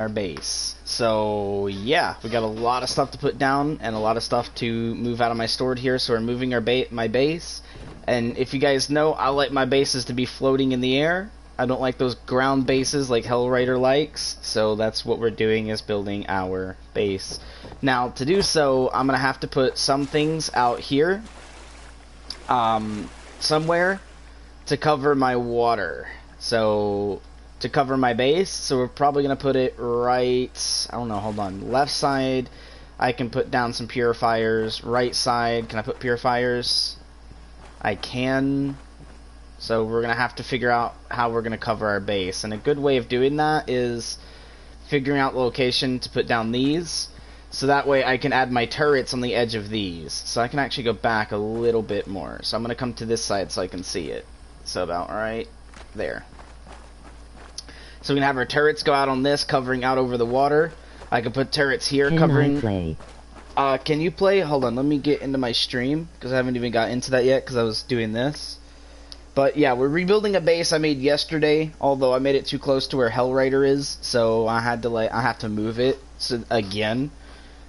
our base. So yeah, we got a lot of stuff to put down and a lot of stuff to move out of my stored here. So we're moving our my base, and if you guys know, I like my bases to be floating in the air. I don't like those ground bases like Hellrider likes. So that's what we're doing, is building our base. Now to do so, I'm gonna have to put some things out here, somewhere, to cover my water. So to cover my base, so we're probably going to put it right, I don't know, hold on, left side, I can put down some purifiers, right side, can I put purifiers? I can. So we're going to have to figure out how we're going to cover our base, and a good way of doing that is figuring out the location to put down these, so that way I can add my turrets on the edge of these, so I can actually go back a little bit more. So I'm going to come to this side so I can see it, so about right there. So we can have our turrets go out on this, covering out over the water. I can put turrets here covering... Can I play? Can you play? Hold on, let me get into my stream, because I haven't even got into that yet, because I was doing this. But yeah, we're rebuilding a base I made yesterday, although I made it too close to where Hellrider is, so I have to move it again.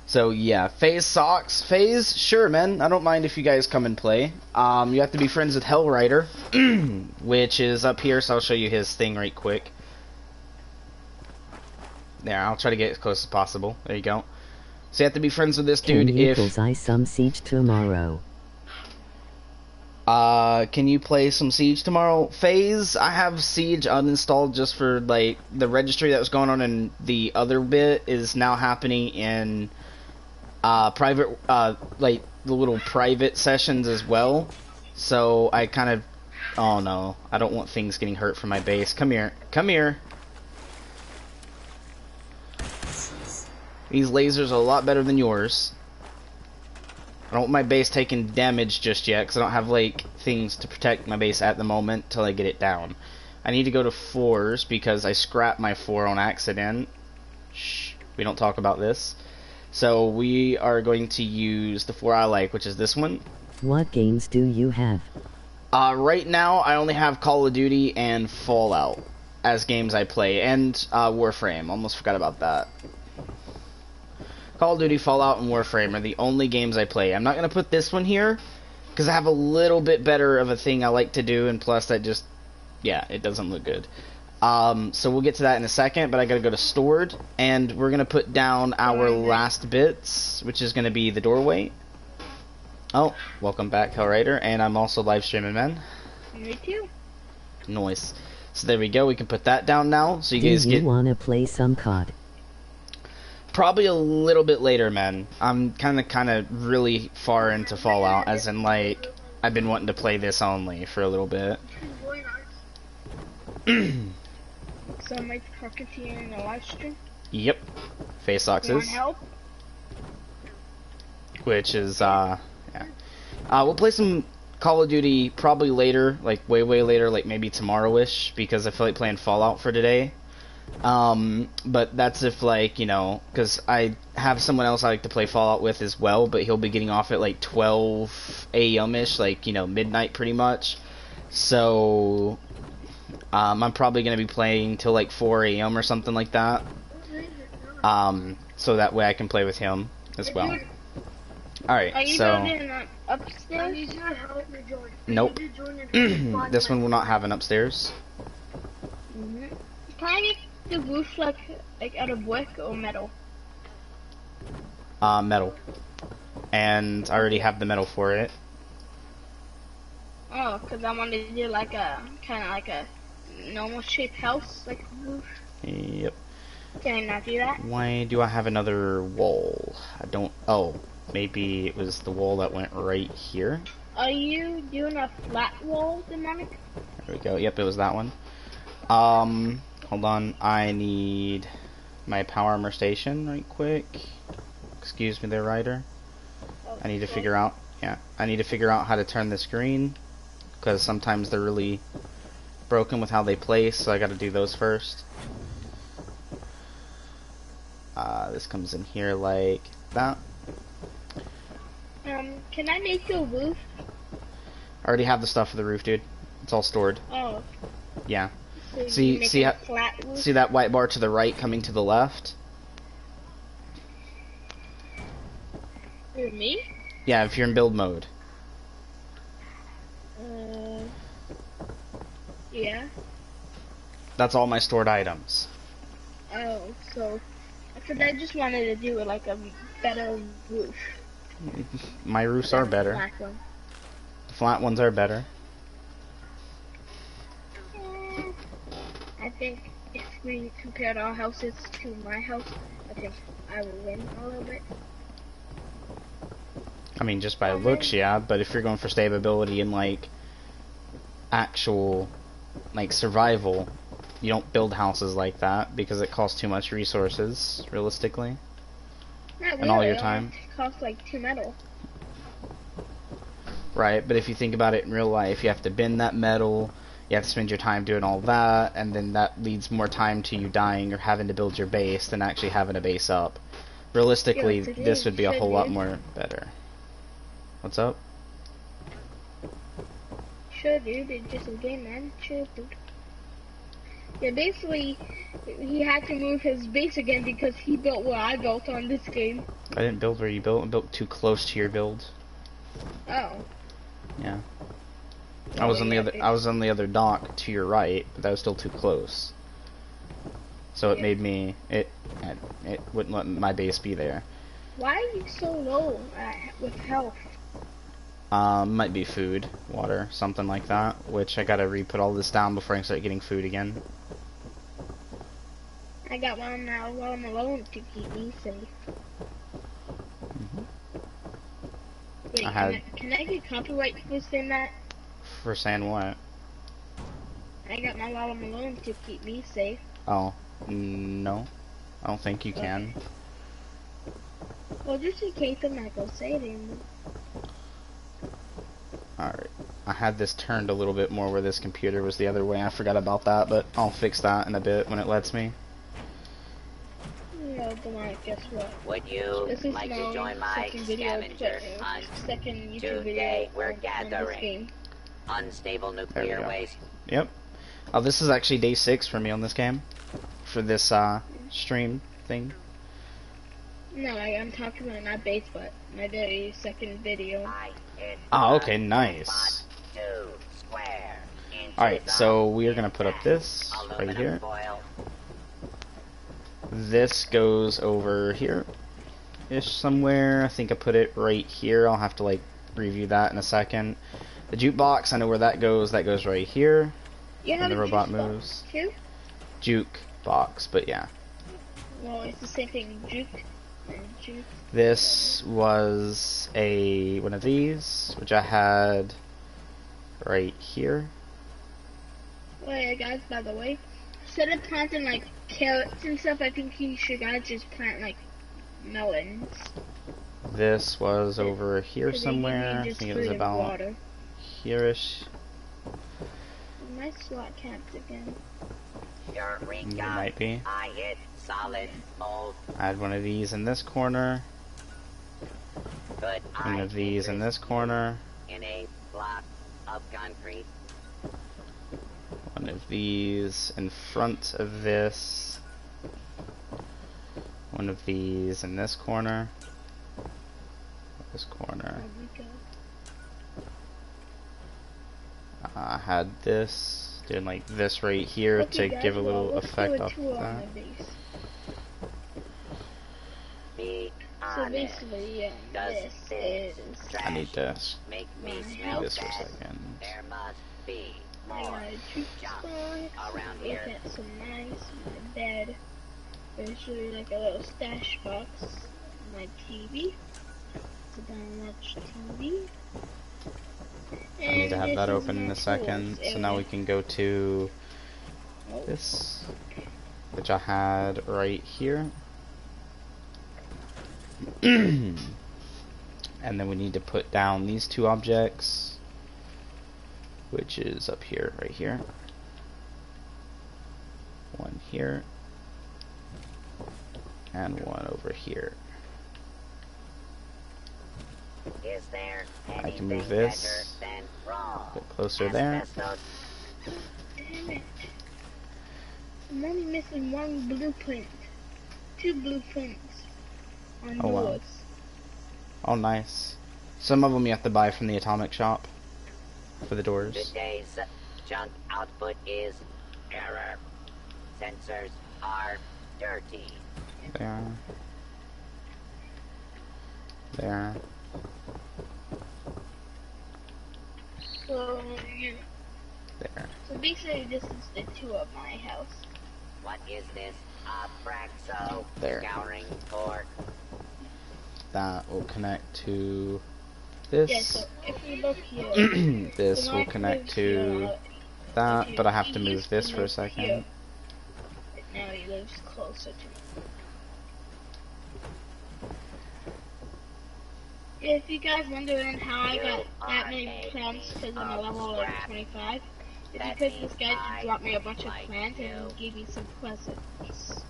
So yeah, FaZe socks. FaZe, sure man, I don't mind if you guys come and play. You have to be friends with Hellrider, which is up here, so I'll show you his thing right quick. There, I'll try to get as close as possible. There you go. So you have to be friends with this dude if... Can you play some Siege tomorrow? Can you play some Siege tomorrow? FaZe, I have Siege uninstalled just for, like, the registry that was going on in the other bit is now happening in, private, like, the little private sessions as well. So I kind of... Oh no, I don't want things getting hurt from my base. Come here. Come here. These lasers are a lot better than yours. I don't want my base taking damage just yet, because I don't have, like, things to protect my base at the moment till I get it down. I need to go to 4s, because I scrapped my 4 on accident. Shh, we don't talk about this. So we are going to use the 4 I like, which is this one. What games do you have? Right now, I only have Call of Duty and Fallout as games I play, and Warframe. Almost forgot about that. Call of Duty, Fallout, and Warframe are the only games I play. I'm not going to put this one here, because I have a little bit better of a thing I like to do, and plus that just, yeah, it doesn't look good. So we'll get to that in a second, but I got to go to stored, and we're going to put down our last bits, which is going to be the doorway. Oh, welcome back, Hellrider, and I'm also live streaming, man. Me too. Nice. So there we go, we can put that down now, so you guys Do you want to play some COD? Probably a little bit later, man. I'm kind of really far into Fallout, as in, like, I've been wanting to play this only for a little bit. So am I talking to you in the live stream? Yep. FaZe socks You want is. help? Which is, yeah. We'll play some Call of Duty probably later, like way later, like maybe tomorrow-ish, because I feel like playing Fallout for today. But that's if, like, you know, because I have someone else I like to play Fallout with as well, but he'll be getting off at like 12 a.m.-ish, like, you know, midnight pretty much. So, I'm probably going to be playing till like 4 a.m. or something like that. So that way I can play with him as well. Alright, so... Are you building upstairs? Nope. This one will not have an upstairs. Can I get the roof like out of wood or metal? Metal. And I already have the metal for it. Oh, because I wanted to do like a kind of like a normal shaped house, like a roof. Yep. Can I not do that? Why do I have another wall? I don't... Oh, maybe it was the wall that went right here. Are you doing a flat wall, Demonic? There we go. Yep, it was that one. Hold on. I need my power armor station right quick. Excuse me there, Ryder. I need to figure out... Yeah, I need to figure out how to turn this green, because sometimes they're really broken with how they place, so I gotta do those first. This comes in here like that. Can I make you a roof? I already have the stuff for the roof, dude. It's all stored. Oh. Yeah. So See- you make see a how- flat roof? See that white bar to the right coming to the left? For me? Yeah, if you're in build mode. Yeah. That's all my stored items. Oh, so. Because I just wanted to do like a better roof. My roofs than are a better. flat one. The flat ones are better. I think if we compared our houses to my house, I think I will win a little bit. I mean, just by looks, yeah, but if you're going for stability and, like, actual, like, survival, you don't build houses like that because it costs too much resources, realistically. Not And all really, your it time. only costs like 2 metal. Right, but if you think about it in real life, you have to bend that metal, you have to spend your time doing all that, and then that leads more time to you dying or having to build your base than actually having a base up. Realistically, Yeah, it's a this game, would be a should whole lot you? more better. What's up? Sure, dude, it's just a game, man. Sure, dude. Yeah, basically, he had to move his base again because he built what I built on this game. I didn't build where you built. I built too close to your build. Oh. Yeah. I was on the other. I was on the other dock to your right, but that was still too close. So it Yeah. made me. It wouldn't let my base be there. Why are you so low with health? Might be food, water, something like that. Which I gotta re-put all this down before I can start getting food again. I got one now while I'm alone to keep me safe. Wait, I had- can I get copyright for saying that? For saying what? I got my while I'm alone to keep me safe. Oh, no. I don't think you can. Well, just in case I'm not gonna say it anymore. Alright. I had this turned a little bit more where this computer was the other way. I forgot about that, but I'll fix that in a bit when it lets me. No, but like, guess what? Would you This is like my to join my second video, scavenger hunt? second YouTube Today video we're on this gathering game. unstable There nuclear we go. waste. Yep. Oh, this is actually day 6 for me on this game. For this, stream thing. No, I'm talking about not base, but my very second video. I hit Oh, okay, one, nice. 2 square inches Alright, so of we are gonna put up this aluminum right here. foil. This goes over here ish somewhere. I think I put it right here. I'll have to like review that in a second. The jukebox, I know where that goes. That goes right here. You have And the a robot juice box, moves. too? Jukebox, but yeah. Well, it's the same thing. Juke and juke. This was one of these, which I had right here. Oh yeah, guys, by the way, instead of planting like carrots and stuff, I think you should guys just plant like melons. This was over here 'Cause they give you somewhere. I just think it food was and about water. here-ish. My slot capped again. Eureka! It might be. I hit solid mold. I had one of these in this corner. Could One I of these in this corner. in a block of concrete? One of these in front of this. One of these in this corner. This corner. There we go. I had this. Doing like this right here Okay, to guys, give a well, little let's do effect a off tour of on that. the base. Be So honest. basically, Does this this is trash I need to make me my smell house. this for a bad? second. There must be I more. got a juke junk spot. around Look here. at some nice my bed. There's really like a little stash box. My TV. So then watch TV. I need to have that open in a second. So now we can go to Oh, this, which I had right here. And then we need to put down these two objects, which is up here, right here. One here, and one over here. Is there I can anything move this better than raw a bit closer there. asbestos? damn it. I'm only missing one blueprint. 2 blueprints on Oh, wow. doors. Oh, nice. Some of them you have to buy from the atomic shop for the doors. Today's junk output is error. Sensors are dirty. There. There. So, There. so basically this is the tour of my house. What is this? Abraxo. There. Scouring for That will connect to this. Yeah, so if you look here, This so will I connect live to here, that, if but I have he to move used this for a live second. here, but now he lives closer to me. If you guys wondering how I got that many plants because I'm a level like 25, it's because this guy just dropped me a bunch of plants and he gave me some presents.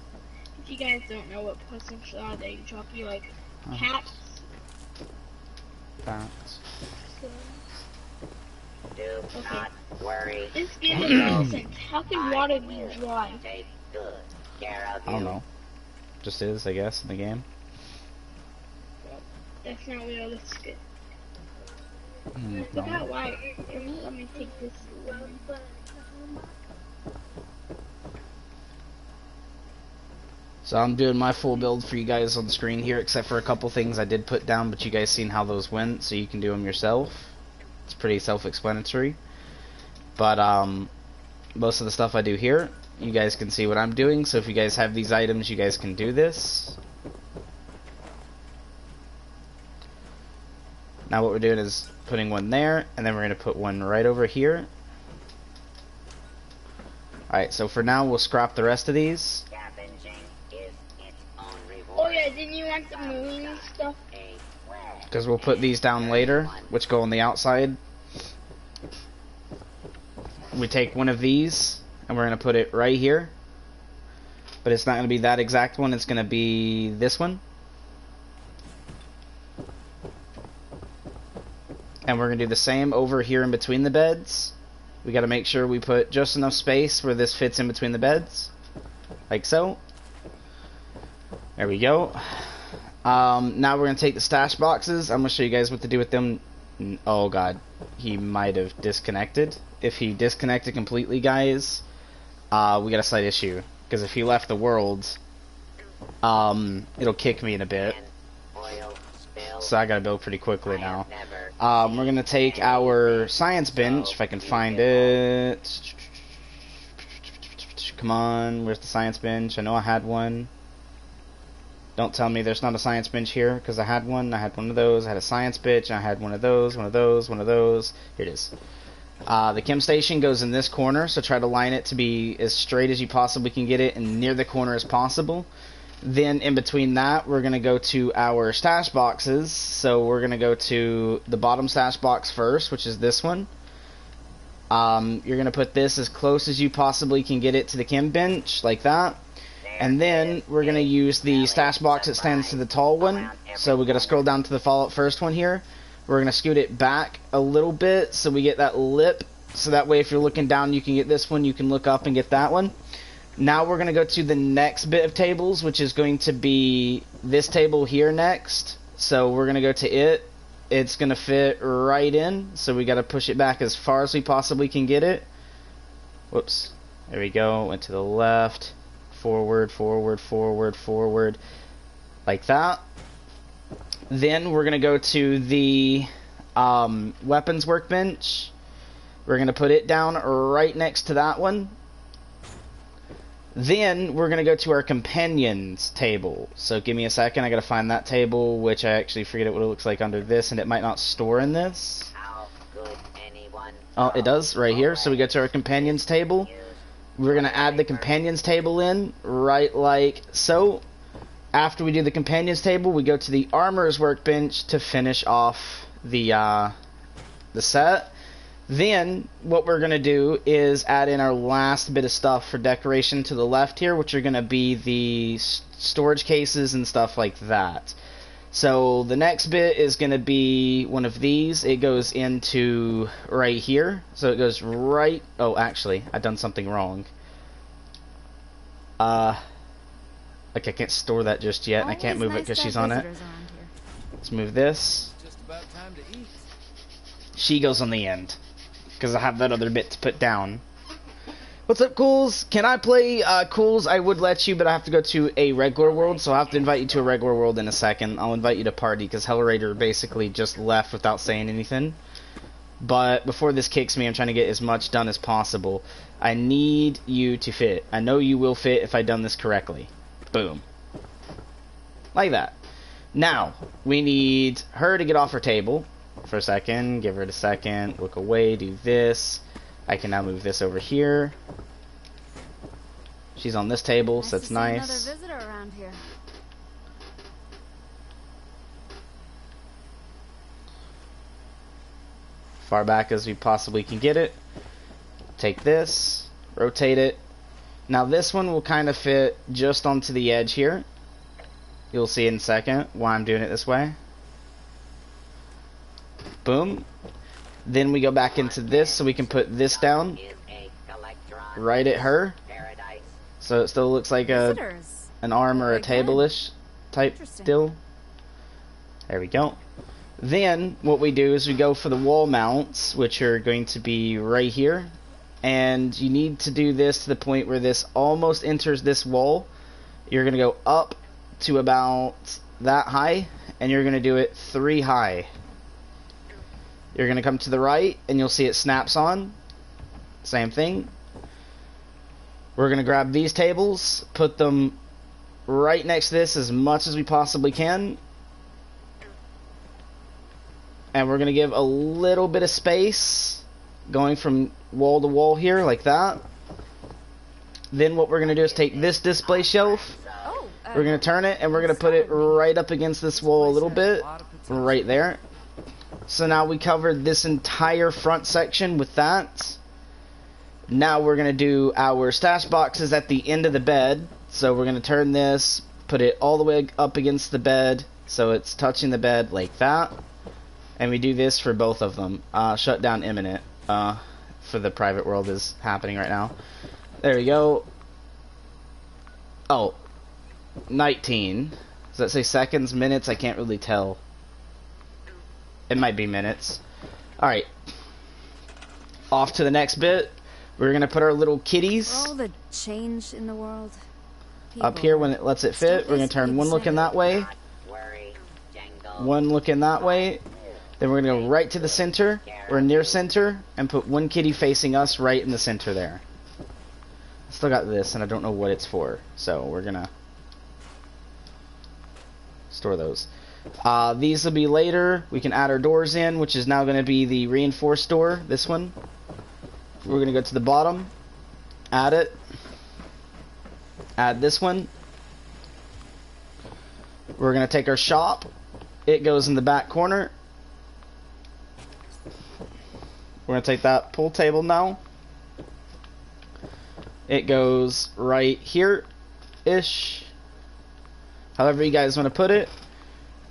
If you guys don't know what presents are, they drop you like cats. That. So, do not worry. this game is nonsense. How can water be dry? Take good care of I don't know. Just is, I guess, in the game. That's not realistic. I No. forgot why. Let me take this one. So I'm doing my full build for you guys on the screen here, except for a couple things I did put down, but you guys seen how those went, so you can do them yourself. It's pretty self-explanatory. But most of the stuff I do here, you guys can see what I'm doing, so if you guys have these items, you guys can do this. Now what we're doing is putting one there, and then we're going to put one right over here. Alright, so for now, we'll scrap the rest of these. Scavenging is its own reward. Oh yeah, didn't you want the marine stuff? Because we'll put these down later, which go on the outside. We take one of these, and we're going to put it right here. But it's not going to be that exact one, it's going to be this one. And we're going to do the same over here in between the beds. We got to make sure we put just enough space where this fits in between the beds. Like so. There we go. Now we're going to take the stash boxes. I'm going to show you guys what to do with them. Oh god, he might have disconnected. If he disconnected completely, guys, we got a slight issue. Because if he left the world, it'll kick me in a bit. So I got to build pretty quickly now. We're going to take our science bench, if I can find it. Come on, where's the science bench? I know I had one. Don't tell me there's not a science bench here, because I had one. I had one of those. I had a science bench. I had one of those, one of those, one of those. Here it is. The chem station goes in this corner, so try to line it to be as straight as you possibly can get it and near the corner as possible. Then in between that, we're going to go to our stash boxes. So we're going to go to the bottom stash box first, which is this one. You're going to put this as close as you possibly can get it to the chem bench, like that. And then we're going to use the stash box that stands to the tall one. So we got to scroll down to the Fallout first one here. We're going to scoot it back a little bit so we get that lip. So that way if you're looking down, you can get this one, you can look up and get that one. Now we're going to go to the next bit of tables, which is going to be this table here next. So we're going to go to it. It's going to fit right in, so we got to push it back as far as we possibly can get it. Whoops. There we go. Went to the left. Forward, forward, forward, forward. Like that. Then we're going to go to the weapons workbench. We're going to put it down right next to that one. Then we're going to go to our companions table. So give me a second. I got to find that table, which I actually forget what it looks like under this, and it might not store in this. How could anyone Oh, it does right here. So we go to our companions table. We're going to add the companions table in right like so. After we do the companions table, we go to the armor's workbench to finish off the set. Then, what we're going to do is add in our last bit of stuff for decoration to the left here, which are going to be the storage cases and stuff like that. So, the next bit is going to be one of these. It goes into right here. So, it goes right... Oh, actually, I've done something wrong. Like I can't store that just yet, and I can't move it because she's on it. Let's move this. Just about time to eat. She goes on the end because I have that other bit to put down. What's up, Cools? Can I play Cools? I would let you, but I have to go to a regular world, so I'll have to invite you to a regular world in a second. I'll invite you to party because Hellraider basically just left without saying anything. But before this kicks me, I'm trying to get as much done as possible. I need you to fit. I know you will fit if I've done this correctly. Boom. Like that. Now, we need her to get off her table for a second. Give her a second. Look away. Do this. I can now move this over here. She's on this table, so that's nice. Another visitor around here. Far back as we possibly can get it. Take this. Rotate it. Now this one will kind of fit just onto the edge here. You'll see in a second why I'm doing it this way. Boom. Then we go back into this so we can put this down right at her. So it still looks like an arm or a table-ish type deal. There we go. Then what we do is we go for the wall mounts, which are going to be right here. And you need to do this to the point where this almost enters this wall. You're going to go up to about that high, and you're going to do it 3 high. You're going to come to the right, and you'll see it snaps on. Same thing. We're going to grab these tables, put them right next to this as much as we possibly can. And we're going to give a little bit of space going from wall to wall here, like that. Then what we're going to do is take this display shelf. We're going to turn it, and we're going to put it right up against this wall a little bit. Right there. So now we covered this entire front section with that. Now we're going to do our stash boxes at the end of the bed. So we're going to turn this, put it all the way up against the bed, so it's touching the bed like that. And we do this for both of them. Shut down imminent for the private world is happening right now. There we go. Oh, 19. Does that say seconds, minutes? I can't really tell. It might be minutes. Alright. Off to the next bit. We're going to put our little kitties. For all the change in the world. Up here when it lets it fit. We're going to turn one looking that way. One looking that way. Then we're going to go right to the center, or near center, and put one kitty facing us right in the center there. I still got this, and I don't know what it's for. So we're going to store those. These will be later. We can add our doors in, which is now going to be the reinforced door, this one. We're going to go to the bottom, add it, add this one. We're going to take our shop. It goes in the back corner. We're going to take that pool table now. It goes right here-ish. However you guys want to put it.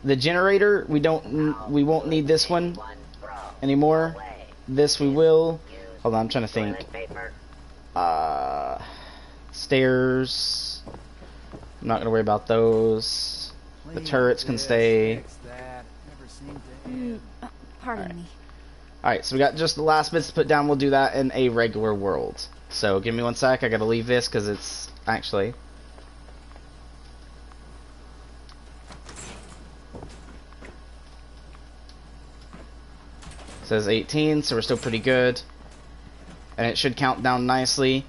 The generator, we won't need this one anymore. This we will. Hold on, I'm trying to think. Stairs. I'm not going to worry about those. The turrets can stay. Pardon me. Alright, so we got just the last bits to put down. We'll do that in a regular world. So give me one sec. I got to leave this because it's actually... It says 18, so we're still pretty good. And it should count down nicely.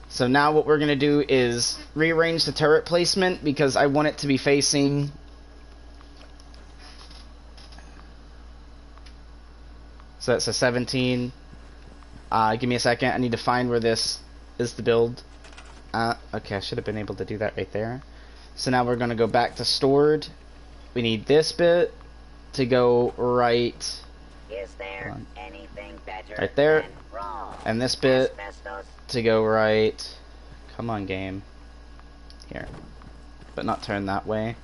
So now what we're going to do is rearrange the turret placement because I want it to be facing... So that's a 17. Give me a second. I need to find where this is to build. Okay, I should have been able to do that right there. So now we're going to go back to stored. We need this bit to go right... Is there anything better right there. than raw And this bit asbestos? to go right... Come on, game. Here. But not turn that way.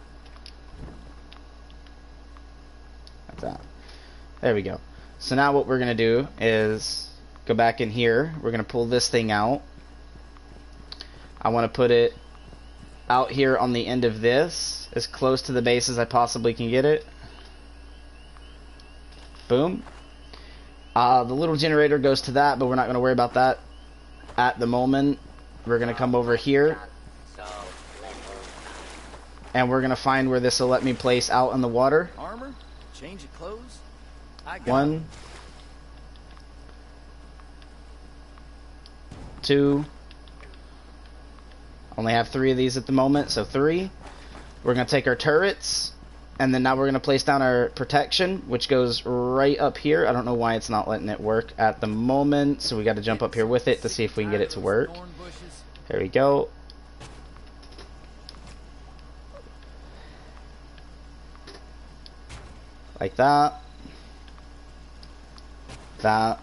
Like that. There we go. So now what we're going to do is go back in here. We're going to pull this thing out. I want to put it out here on the end of this, as close to the base as I possibly can get it. Boom. The little generator goes to that, but we're not going to worry about that at the moment. We're going to come over here, and we're going to find where this will let me place out in the water. Armor? Change of clothes? I got 1, 2. Only have 3 of these at the moment, so 3. We're going to take our turrets, and then now we're going to place down our protection, which goes right up here. I don't know why it's not letting it work at the moment, so we got to jump up here with it to see if we can get it to work. There we go. Like that. That.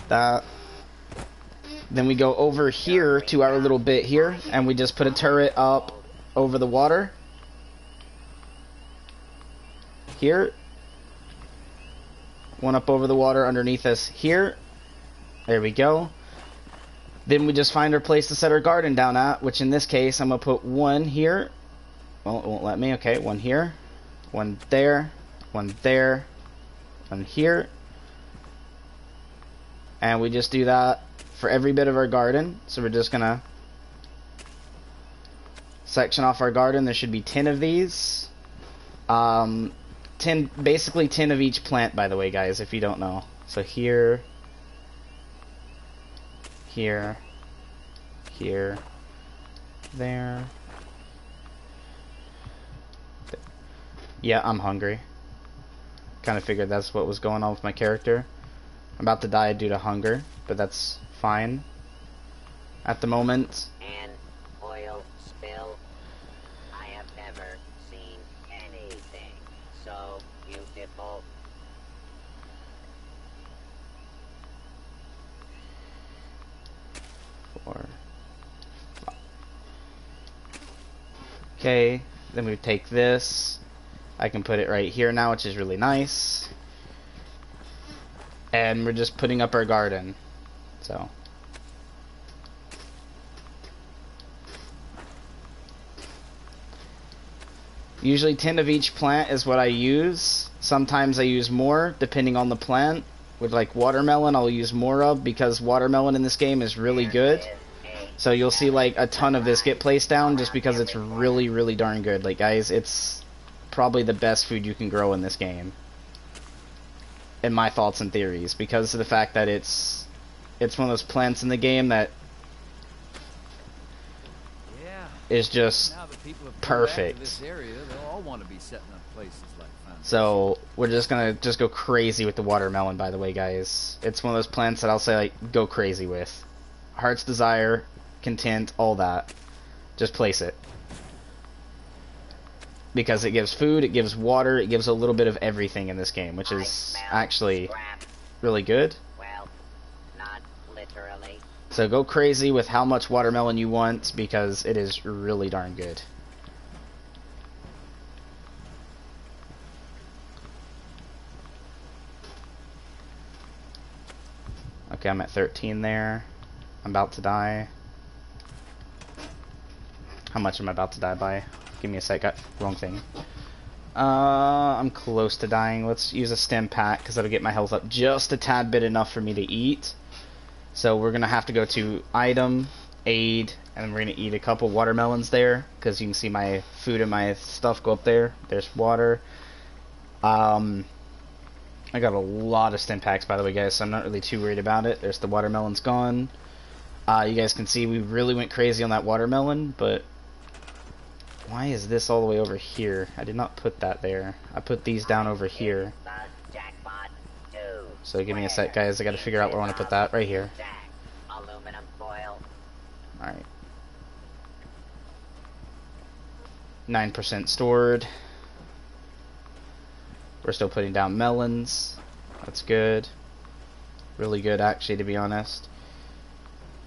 That. Then we go over here to our little bit here, and we just put a turret up over the water. Here. One up over the water underneath us here. There we go. Then we just find our place to set our garden down at, which in this case I'm going to put 1 here. Well, it won't let me. Okay, 1 here. 1 there. 1 there. 1 here. And we just do that for every bit of our garden. So we're just going to section off our garden. There should be 10 of these. 10, basically 10 of each plant, by the way, guys, if you don't know. So here, here, here, there. Yeah, I'm hungry. Kind of figured that's what was going on with my character. I'm about to die due to hunger, but that's fine at the moment. An oil spill. I have never seen anything so beautiful. Okay, then we take this. I can put it right here now, which is really nice. And we're just putting up our garden. So. Usually 10 of each plant is what I use. Sometimes I use more, depending on the plant. With like watermelon, I'll use more of, because watermelon in this game is really good. So you'll see like a ton of this get placed down just because it's really, really darn good. Like, guys, it's probably the best food you can grow in this game. In my thoughts and theories, because of the fact that it's one of those plants in the game that is just perfect. So we're just gonna go crazy with the watermelon, by the way, guys. It's one of those plants that I'll say like go crazy with. Heart's desire, content, all that. Just place it. Because it gives food, it gives water, it gives a little bit of everything in this game, which is actually really good. Well, not literally. So go crazy with how much watermelon you want, because it is really darn good. Okay, I'm at 13 there. I'm about to die. How much am I about to die by? Give me a sec. Wrong thing. I'm close to dying. Let's use a stem pack because that'll get my health up just a tad bit enough for me to eat. So we're gonna have to go to item, aid, and we're gonna eat a couple watermelons there because you can see my food and my stuff go up there. There's water. I got a lot of stem packs, by the way, guys, so I'm not really too worried about it. There's the watermelons gone. You guys can see we really went crazy on that watermelon, but why is this all the way over here? I did not put that there. I put these down over here. So give me a sec, guys. I gotta figure out where I want to put that. Right here. Alright. 9% stored. We're still putting down melons. That's good. Really good, actually, to be honest.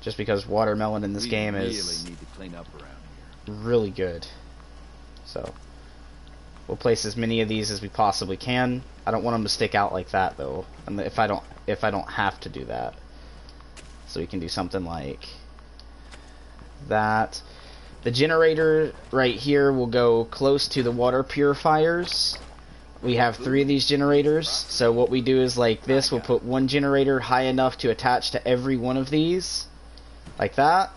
Just because watermelon in this game is really good. So we'll place as many of these as we possibly can. I don't want them to stick out like that, though. And if I don't have to do that. So we can do something like that. The generator right here will go close to the water purifiers. We have 3 of these generators, so what we do is like this, we'll put one generator high enough to attach to every one of these, like that.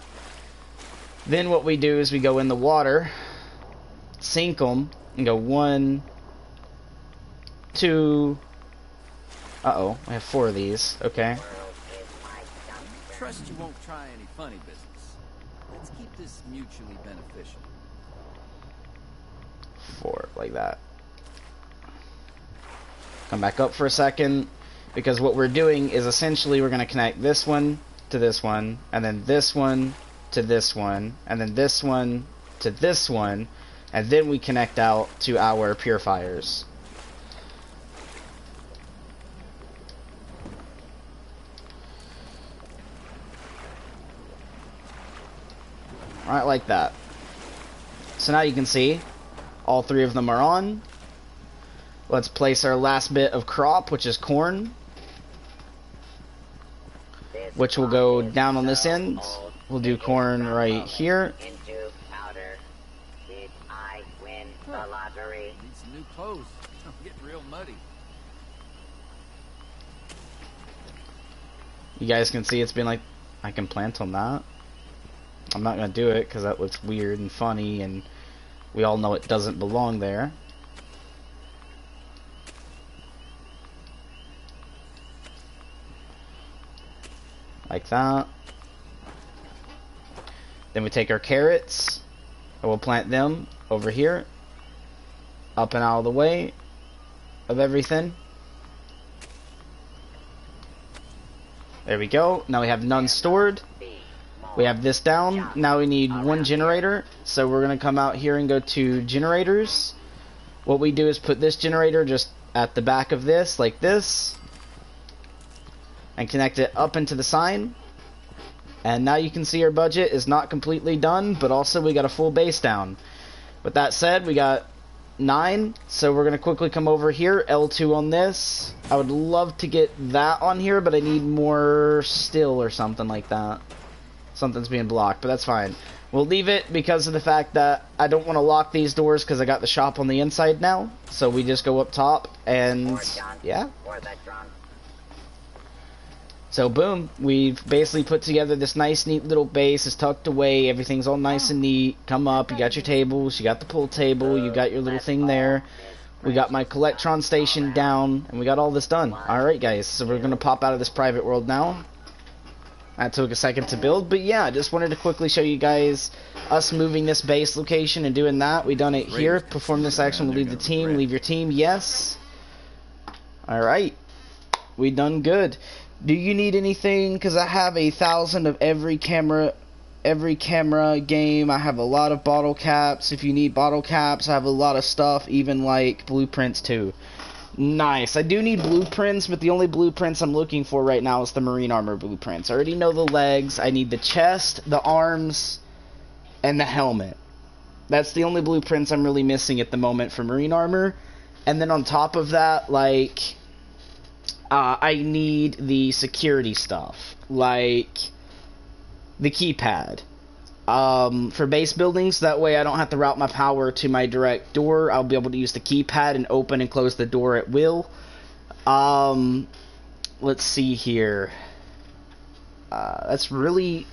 Then what we do is we go in the water, sink them, and go 1, 2, uh-oh, I have 4 of these, okay. Trust you won't try any funny business. Let's keep this mutually beneficial. 4, like that. Come back up for a second, because what we're doing is essentially we're going to connect this one to this one, and then this one to this one, and then this one to this one, and then we connect out to our purifiers. Alright, like that. So now you can see all 3 of them are on. Let's place our last bit of crop, which is corn, which will go down on this end. We'll do corn right here. Did I win the lottery? Need some new clothes. I'm getting real muddy. You guys can see it's been like, I can plant on that. I'm not going to do it because that looks weird and funny, and we all know it doesn't belong there. Like that. Then we take our carrots and we'll plant them over here, up and out of the way of everything. There we go. Now we have none stored. We have this down. Now we need 1 generator, so we're going to come out here and go to generators. What we do is put this generator just at the back of this, like this, and connect it up into the sign. And now you can see our budget is not completely done, but also we got a full base down. With that said, we got 9, so we're going to quickly come over here, L2 on this. I would love to get that on here, but I need more steel or something like that. Something's being blocked, but that's fine. We'll leave it because of the fact that I don't want to lock these doors because I got the shop on the inside now. So we just go up top and yeah. So boom, we've basically put together this nice neat little base. It's tucked away, everything's all nice and neat. Come up, you got your tables, you got the pool table, you got your little thing there. We got my Collectron station down, and we got all this done. Alright guys, so we're going to pop out of this private world now. That took a second to build, but yeah, just wanted to quickly show you guys us moving this base location and doing that. We done it here. Perform this action, we'll leave the team. Leave your team, yes. Alright. We done good. Do you need anything? Because I have 1,000 of every camera game. I have a lot of bottle caps. If you need bottle caps, I have a lot of stuff, even like blueprints too. Nice. I do need blueprints, but the only blueprints I'm looking for right now is the marine armor blueprints. I already know the legs. I need the chest, the arms, and the helmet. That's the only blueprints I'm really missing at the moment for marine armor. And then on top of that, like, I need the security stuff, like the keypad. For base buildings, that way I don't have to route my power to my direct door. I'll be able to use the keypad and open and close the door at will. Let's see here. That's really...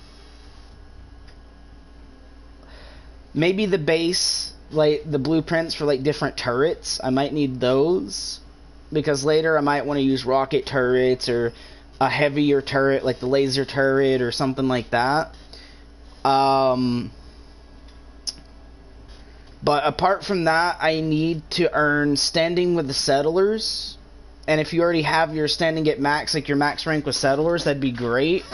Maybe the base, like the blueprints for like different turrets. I might need those, because later I might want to use rocket turrets or a heavier turret like the laser turret or something like that. But apart from that, I need to earn standing with the settlers. And if you already have your standing at max, like your max rank with settlers, that'd be great.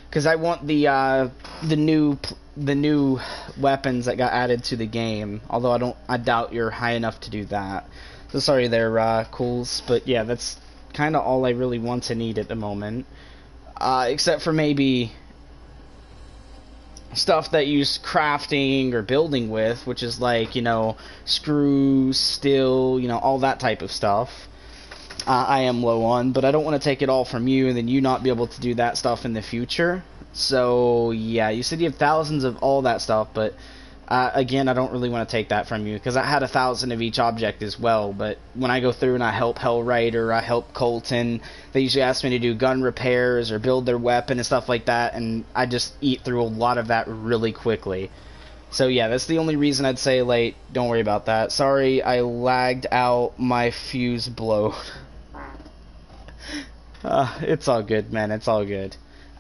Because I want the new weapons that got added to the game. Although I doubt you're high enough to do that. So sorry there, Cools. But yeah, that's kind of all I really want to need at the moment. Except for maybe stuff that use crafting or building with, which is like, you know, screws, steel, you know, all that type of stuff. I am low on, but I don't want to take it all from you and then you not be able to do that stuff in the future. So, yeah, you said you have thousands of all that stuff, but again, I don't really want to take that from you, because I had 1,000 of each object as well, but when I go through and I help Hellrider, I help Colton, they usually ask me to do gun repairs or build their weapon and stuff like that, and I just eat through a lot of that really quickly. So yeah, that's the only reason I'd say late. Don't worry about that. Sorry, I lagged out, my fuse blowed. It's all good, man, it's all good.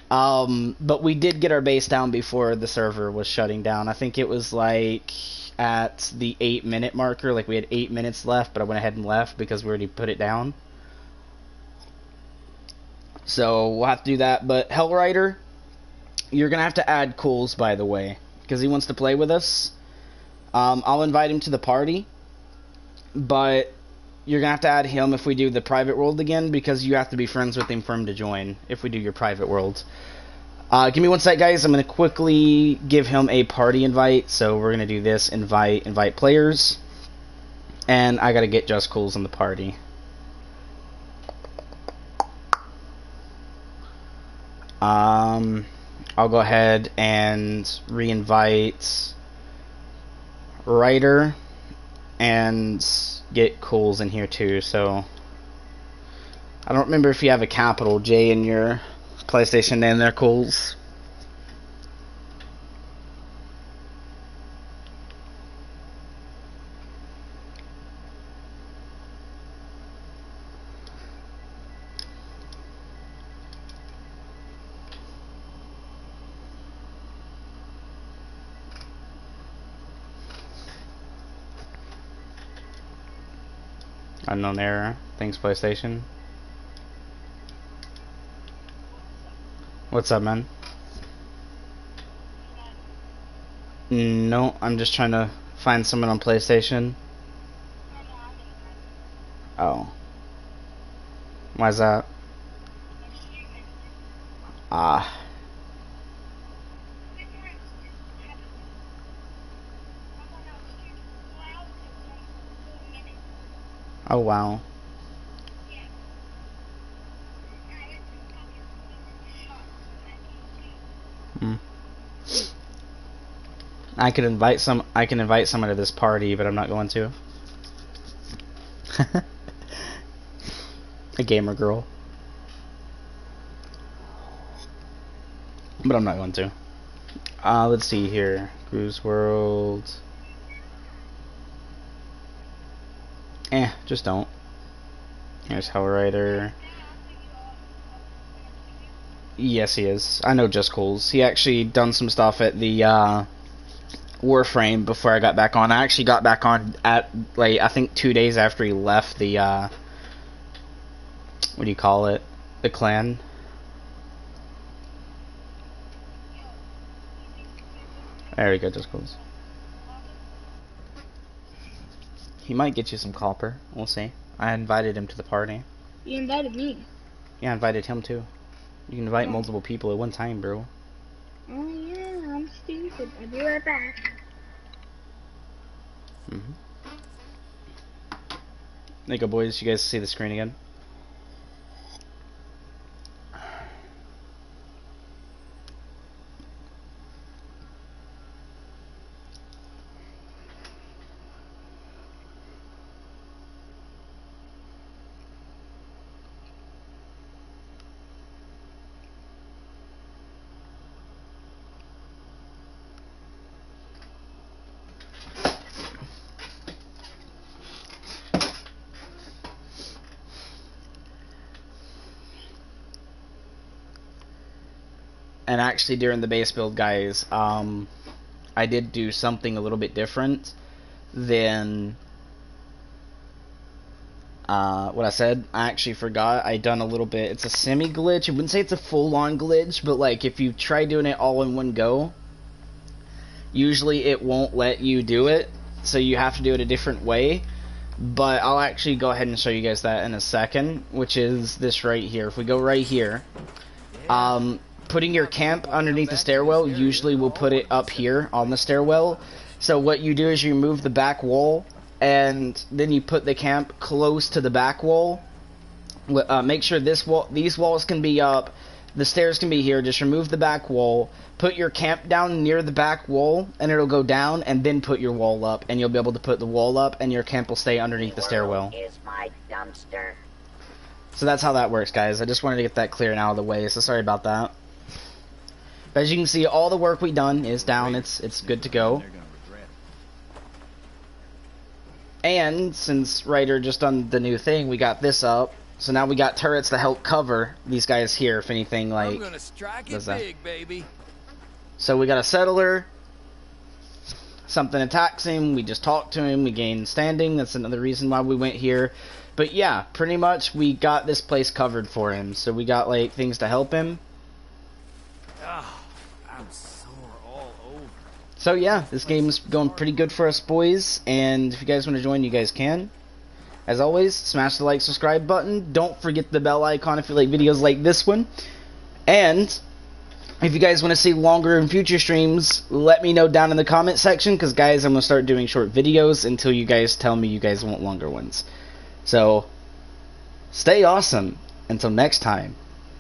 But we did get our base down before the server was shutting down. I think it was like at the 8-minute marker, like we had 8 minutes left, but I went ahead and left because we already put it down. So we'll have to do that. But Hellrider, you're gonna have to add Cools, by the way, because he wants to play with us. I'll invite him to the party, but you're gonna have to add him if we do the private world again, because you have to be friends with him for him to join if we do your private world. Give me one sec, guys. I'm gonna quickly give him a party invite. So we're gonna do this: invite players, and I gotta get Just Cools in the party. I'll go ahead and re-invite Ryder and get Cools in here too. So I don't remember if you have a capital J in your PlayStation name there, Cools. Unknown error. Thanks, PlayStation. What's up, man? No, I'm just trying to find someone on PlayStation. Oh. Why's that? Ah. Oh, wow. I can invite someone to this party, but I'm not going to. A gamer girl. But I'm not going to. Let's see here. Cruise World. Just don't. Here's Hellrider. Yes, he is. I know Just Cools. He actually done some stuff at the Warframe before I got back on. I actually got back on at, like, I think 2 days after he left the, what do you call it? The clan. There we go, Just Cools. He might get you some copper. We'll see. I invited him to the party. You invited me. Yeah, I invited him too. You can invite multiple people at one time, bro. Oh yeah, I'm stupid. I'll be right back. There you go, boys. You guys see the screen again? And actually, during the base build, guys, I did do something a little bit different than what I said. I actually forgot. I done a little bit. It's a semi-glitch. I wouldn't say it's a full-on glitch, but like if you try doing it all in one go, usually it won't let you do it. So you have to do it a different way. But I'll actually go ahead and show you guys that in a second, which is this right here. If we go right here, putting your camp underneath the stairwell usually will put it up here on the stairwell. So what you do is you move the back wall, and then you put the camp close to the back wall. Make sure these walls can be up. The stairs can be here. Just remove the back wall, put your camp down near the back wall, and it'll go down, and then put your wall up, and you'll be able to put the wall up, and your camp will stay underneath the stairwell. Is my dumpster. So that's how that works, guys. I just wanted to get that clear and out of the way, so sorry about that. But as you can see, all the work we done is down. It's good to go. They're gonna regret it. And since Ryder just done the new thing, we got this up. So now we got turrets to help cover these guys here if anything I'm like gonna strike it does that. big, baby. So we got a settler. Something attacks him. We just talk to him. We gain standing. That's another reason why we went here. But yeah, pretty much we got this place covered for him. So we got like things to help him. Oh, I'm sore all over. So yeah, this game's going pretty good for us, boys. And if you guys want to join, you guys can. As always, smash the like, subscribe button. Don't forget the bell icon if you like videos like this one. And if you guys want to see longer and future streams, let me know down in the comment section. Because guys, I'm going to start doing short videos until you guys tell me you guys want longer ones. So, stay awesome. Until next time.